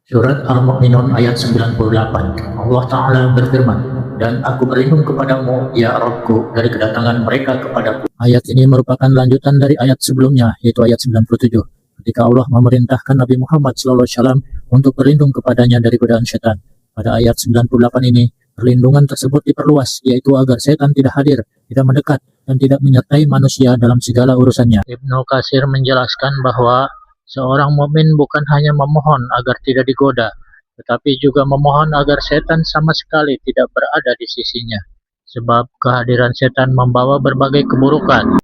Surat Al-Mu'minun ayat 98. Allah Ta'ala berfirman, "Dan aku berlindung kepadamu, ya Rabbku, dari kedatangan mereka kepadaku." Ayat ini merupakan lanjutan dari ayat sebelumnya, yaitu ayat 97. Ketika Allah memerintahkan Nabi Muhammad SAW untuk berlindung kepadanya dari godaan setan. Pada ayat 98 ini, perlindungan tersebut diperluas, yaitu agar setan tidak hadir, tidak mendekat, dan tidak menyertai manusia dalam segala urusannya. Ibnu Katsir menjelaskan bahwa seorang mukmin bukan hanya memohon agar tidak digoda, tetapi juga memohon agar setan sama sekali tidak berada di sisinya. Sebab kehadiran setan membawa berbagai keburukan.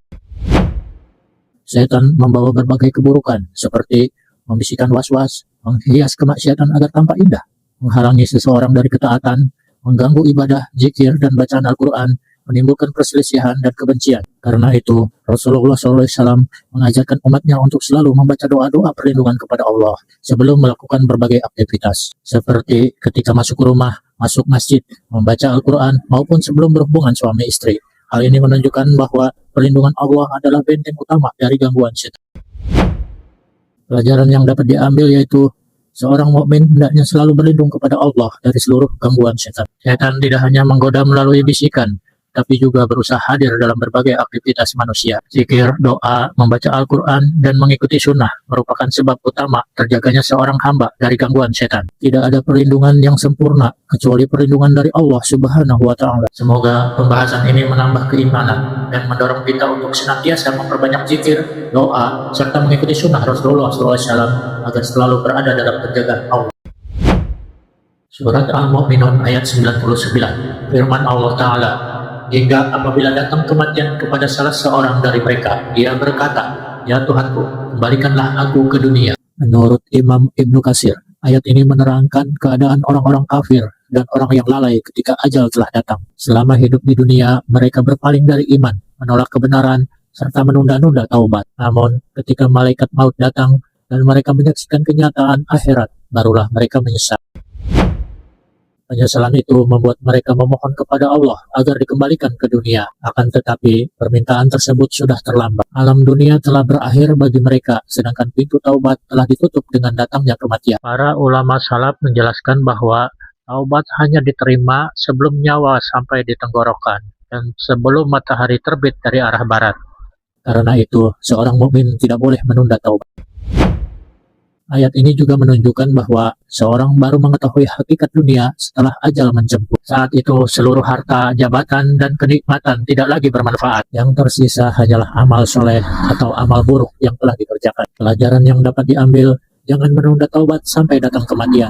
Setan membawa berbagai keburukan, seperti membisikkan was-was, menghias kemaksiatan agar tampak indah, menghalangi seseorang dari ketaatan, mengganggu ibadah, zikir, dan bacaan Al-Quran, menimbulkan perselisihan dan kebencian. Karena itu, Rasulullah SAW mengajarkan umatnya untuk selalu membaca doa-doa perlindungan kepada Allah sebelum melakukan berbagai aktivitas, seperti ketika masuk rumah, masuk masjid, membaca Al-Quran, maupun sebelum berhubungan suami istri. Hal ini menunjukkan bahwa perlindungan Allah adalah benteng utama dari gangguan setan. Pelajaran yang dapat diambil yaitu seorang mukmin hendaknya selalu berlindung kepada Allah dari seluruh gangguan setan. Setan tidak hanya menggoda melalui bisikan, tapi juga berusaha hadir dalam berbagai aktivitas manusia. Zikir, doa, membaca Al-Quran, dan mengikuti sunnah merupakan sebab utama terjaganya seorang hamba dari gangguan setan. Tidak ada perlindungan yang sempurna kecuali perlindungan dari Allah Subhanahu wa Ta'ala. Semoga pembahasan ini menambah keimanan dan mendorong kita untuk senantiasa memperbanyak zikir, doa, serta mengikuti sunnah Rasulullah SAW agar selalu berada dalam penjagaan Allah. Surat Al-Mu'minun ayat 99. Firman Allah Ta'ala, "Hingga apabila datang kematian kepada salah seorang dari mereka, dia berkata, 'Ya Tuhanku, kembalikanlah aku ke dunia.'" Menurut Imam Ibnu Katsir, ayat ini menerangkan keadaan orang-orang kafir dan orang yang lalai ketika ajal telah datang. Selama hidup di dunia, mereka berpaling dari iman, menolak kebenaran, serta menunda-nunda taubat. Namun, ketika malaikat maut datang dan mereka menyaksikan kenyataan akhirat, barulah mereka menyesal. Penyesalan itu membuat mereka memohon kepada Allah agar dikembalikan ke dunia. Akan tetapi, permintaan tersebut sudah terlambat. Alam dunia telah berakhir bagi mereka, sedangkan pintu taubat telah ditutup dengan datangnya kematian. Para ulama salaf menjelaskan bahwa taubat hanya diterima sebelum nyawa sampai di tenggorokan dan sebelum matahari terbit dari arah barat. Karena itu, seorang mukmin tidak boleh menunda taubat. Ayat ini juga menunjukkan bahwa seorang baru mengetahui hakikat dunia setelah ajal menjemput. Saat itu seluruh harta, jabatan, dan kenikmatan tidak lagi bermanfaat. Yang tersisa hanyalah amal soleh atau amal buruk yang telah dikerjakan. Pelajaran yang dapat diambil, jangan menunda taubat sampai datang kematian.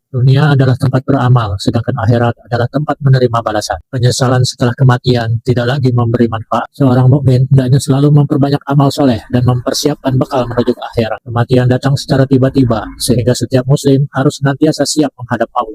Dunia adalah tempat beramal, sedangkan akhirat adalah tempat menerima balasan. Penyesalan setelah kematian tidak lagi memberi manfaat. Seorang mukmin hendaknya selalu memperbanyak amal soleh dan mempersiapkan bekal menuju ke akhirat. Kematian datang secara tiba-tiba, sehingga setiap muslim harus senantiasa siap menghadap Allah.